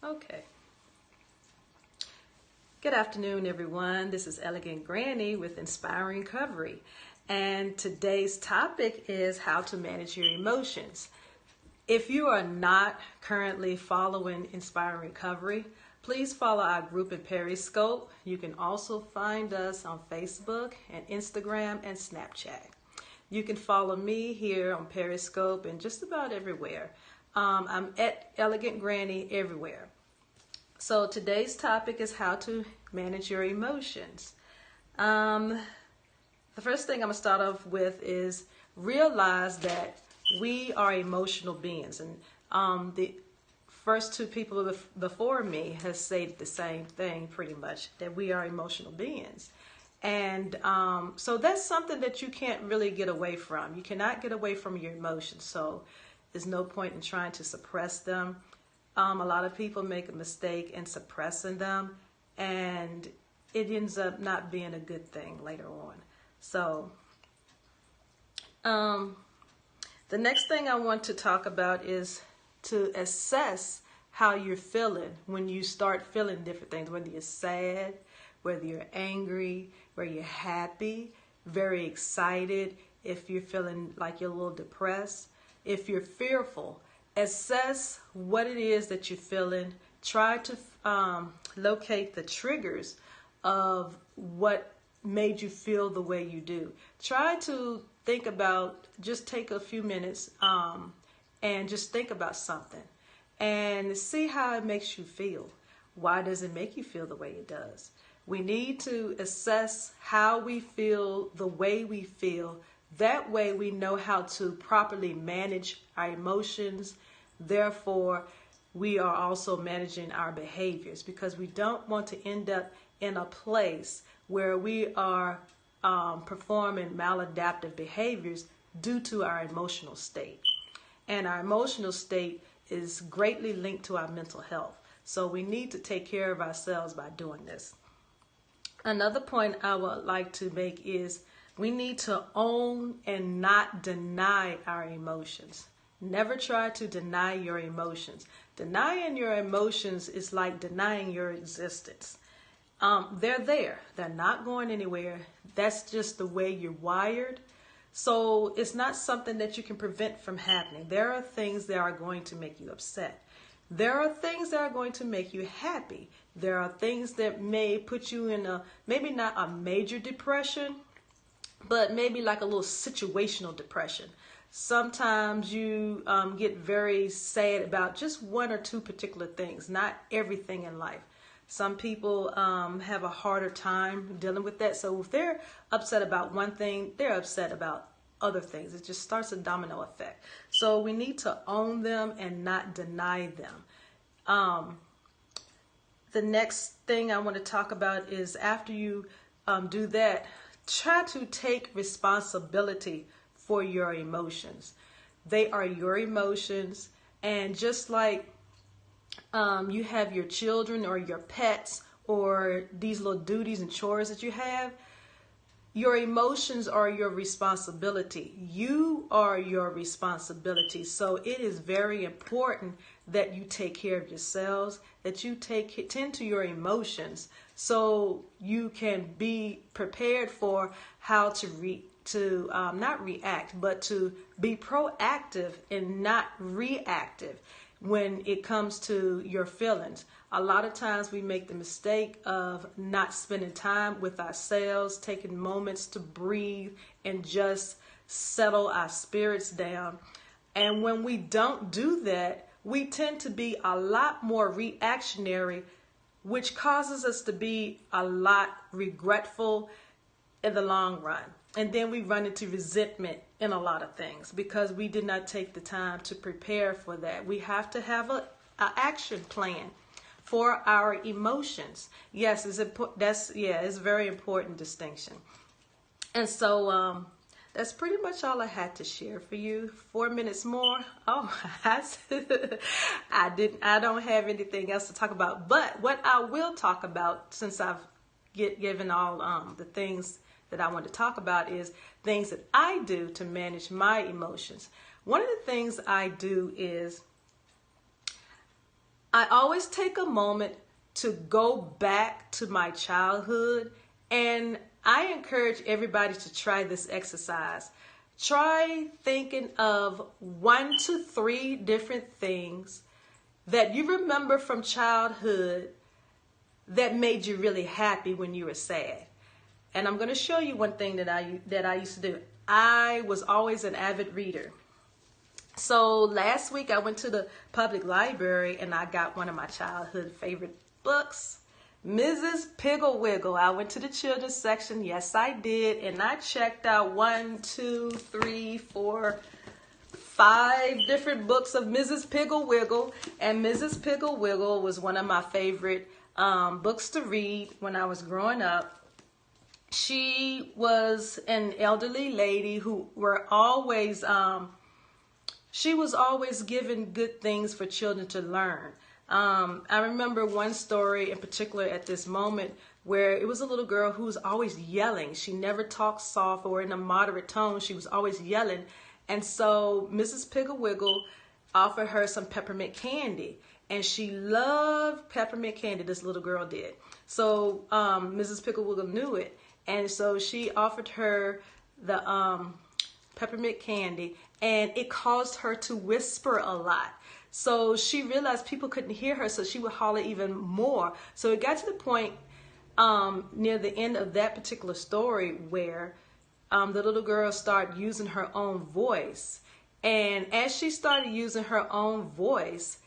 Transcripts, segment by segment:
Okay. Good afternoon, everyone. This is Elegant Granny with Inspiring Recovery. And today's topic is how to manage your emotions. If you are not currently following Inspiring Recovery, please follow our group in Periscope. You can also find us on Facebook and Instagram and Snapchat. You can follow me here on Periscope and just about everywhere. I'm at Elegant Granny everywhere. So today's topic is how to manage your emotions. The first thing I'm going to start off with is realize that we are emotional beings. And the first two people before me has said the same thing pretty much, that we are emotional beings. And so that's something that you can't really get away from. You cannot get away from your emotions. So there's no point in trying to suppress them. A lot of people make a mistake in suppressing them, and it ends up not being a good thing later on. So the next thing I want to talk about is to assess how you're feeling when you start feeling different things, whether you're sad, whether you're angry, whether you're happy, very excited, if you're feeling like you're a little depressed, if you're fearful. Assess what it is that you're feeling. Try to locate the triggers of what made you feel the way you do. Try to think about, just take a few minutes and just think about something and see how it makes you feel. Why does it make you feel the way it does? We need to assess how we feel the way we feel. That way we know how to properly manage our emotions. Therefore, we are also managing our behaviors, because we don't want to end up in a place where we are performing maladaptive behaviors due to our emotional state. And our emotional state is greatly linked to our mental health. So we need to take care of ourselves by doing this. Another point I would like to make is we need to own and not deny our emotions. Never try to deny your emotions. Denying your emotions is like denying your existence. They're there. They're not going anywhere. That's just the way you're wired. So it's not something that you can prevent from happening. There are things that are going to make you upset. There are things that are going to make you happy. There are things that may put you in maybe not a major depression, but maybe like a little situational depression. Sometimes you get very sad about just one or two particular things, not everything in life. Some people have a harder time dealing with that. So if they're upset about one thing, they're upset about other things. It just starts a domino effect. So we need to own them and not deny them. The next thing I want to talk about is after you do that, try to take responsibility for your emotions. They are your emotions, and just like you have your children or your pets or these little duties and chores that you have, your emotions are your responsibility. You are your responsibility. So it is very important that you take care of yourselves, that you tend to your emotions, so you can be prepared for how to not react, but to be proactive and not reactive when it comes to your feelings. A lot of times we make the mistake of not spending time with ourselves, taking moments to breathe and just settle our spirits down. And when we don't do that, we tend to be a lot more reactionary, which causes us to be a lot regretful in the long run. And then we run into resentment in a lot of things because we did not take the time to prepare for that. We have to have an action plan for our emotions. Yes, it's a very important distinction. And so that's pretty much all I had to share for you. 4 minutes more. Oh, I don't have anything else to talk about. But what I will talk about, since I've given all the things that I want to talk about, is things that I do to manage my emotions. One of the things I do is I always take a moment to go back to my childhood, and I encourage everybody to try this exercise. Try thinking of 1 to 3 different things that you remember from childhood that made you really happy when you were sad. And I'm going to show you one thing that I used to do. I was always an avid reader. So last week I went to the public library and I got one of my childhood favorite books, Mrs. Piggle Wiggle. I went to the children's section. Yes, I did. And I checked out 1, 2, 3, 4, 5 different books of Mrs. Piggle Wiggle. And Mrs. Piggle Wiggle was one of my favorite books to read when I was growing up. She was an elderly lady who she was always given good things for children to learn. I remember one story in particular at this moment where it was a little girl who was always yelling. She never talked soft or in a moderate tone. She was always yelling. And so Mrs. Piggle Wiggle offered her some peppermint candy. And she loved peppermint candy, this little girl did. So Mrs. Piggle Wiggle knew it. And so she offered her the peppermint candy, and it caused her to whisper a lot. So she realized people couldn't hear her, so she would holler even more. So it got to the point near the end of that particular story where the little girl started using her own voice. And as she started using her own voice,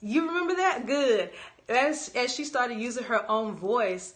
you remember that? Good. As she started using her own voice,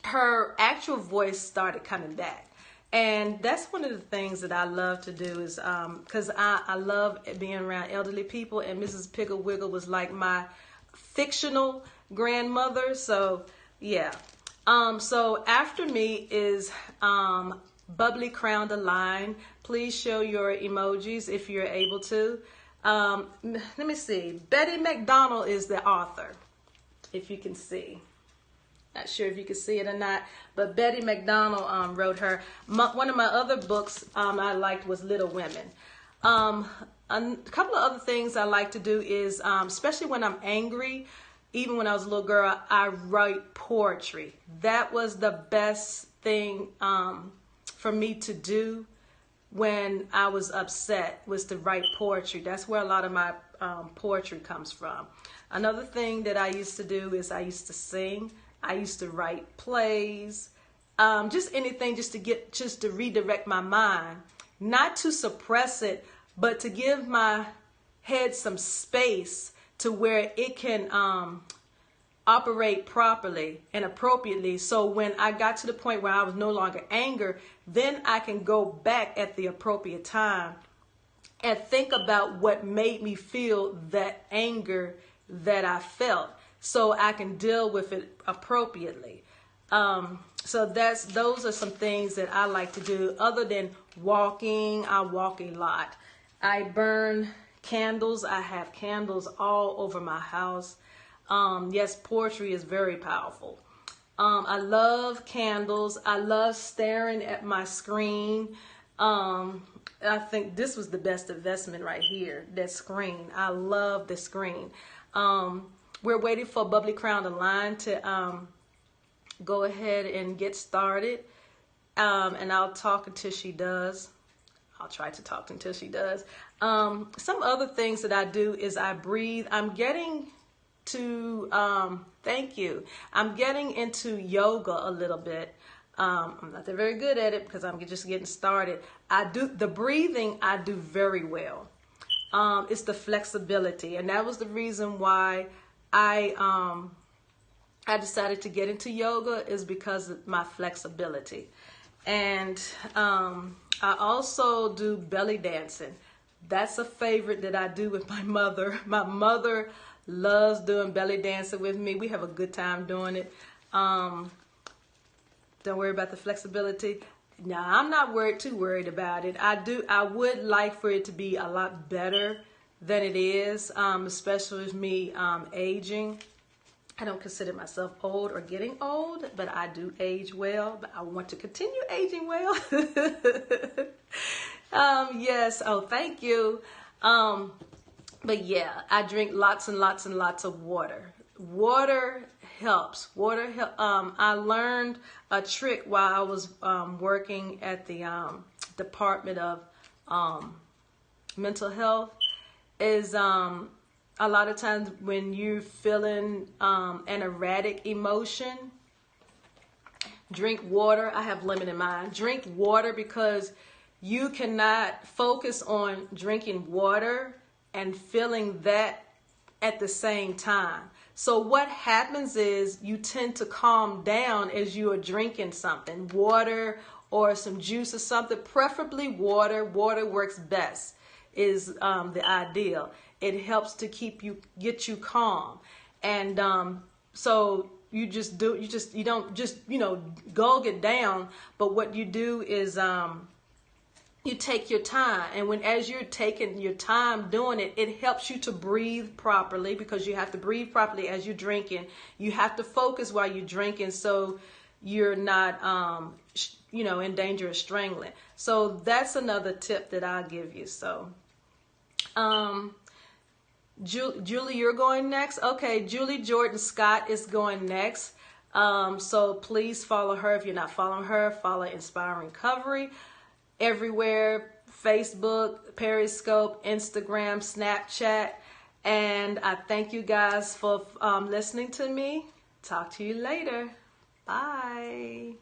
her actual voice started coming back. And that's one of the things that I love to do is because I love being around elderly people, and Mrs. Piggle Wiggle was like my fictional grandmother. So yeah. So after me is Bubbly Crown the Line. Please show your emojis if you're able to. Let me see. Betty McDonald is the author, if you can see. Not sure if you can see it or not, but Betty McDonald wrote her. One of my other books I liked was Little Women. A couple of other things I like to do is, especially when I'm angry, even when I was a little girl, I write poetry. That was the best thing for me to do when I was upset, was to write poetry. That's where a lot of my poetry comes from. Another thing that I used to do is I used to sing. I used to write plays, just anything just to redirect my mind, not to suppress it, but to give my head some space to where it can operate properly and appropriately. So when I got to the point where I was no longer angry, then I can go back at the appropriate time and think about what made me feel that anger that I felt, so I can deal with it appropriately. So those are some things that I like to do. Other than walking, I walk a lot. I burn candles. I have candles all over my house. Yes, poetry is very powerful. I love candles. I love staring at my screen. I think this was the best investment right here, that screen. I love the screen. We're waiting for Bubbly Crown the Line to go ahead and get started. And I'll talk until she does. I'll try to talk until she does. Some other things that I do is I breathe. I'm getting to, thank you. I'm getting into yoga a little bit. I'm not that very good at it because I'm just getting started. The breathing I do very well. It's the flexibility. And that was the reason why I decided to get into yoga, is because of my flexibility. And I also do belly dancing. That's a favorite that I do with my mother. My mother loves doing belly dancing with me. We have a good time doing it. Don't worry about the flexibility. Now, I'm not too worried about it. I would like for it to be a lot better than it is, especially with me aging. I don't consider myself old or getting old, but I do age well. But I want to continue aging well. Yes. Oh, thank you. But yeah, I drink lots and lots and lots of water. Water helps. I learned a trick while I was working at the Department of Mental Health. Is a lot of times when you're feeling an erratic emotion, drink water. I have lemon in mine. Drink water, because you cannot focus on drinking water and feeling that at the same time. So what happens is you tend to calm down as you are drinking something, water or some juice or something, preferably water. Water works best, is the ideal. It helps to get you calm. And so you don't just, gulp it down, but what you do is you take your time, and as you're taking your time doing it, it helps you to breathe properly, because you have to breathe properly as you're drinking. You have to focus while you're drinking, so you're not in danger of strangling. So that's another tip that I'll give you. So Julie, you're going next. Okay, Julie Jordan Scott is going next. So please follow her. If you're not following her, follow Inspiring Recovery everywhere: Facebook, Periscope, Instagram, Snapchat. And I thank you guys for listening to me. Talk to you later. Bye.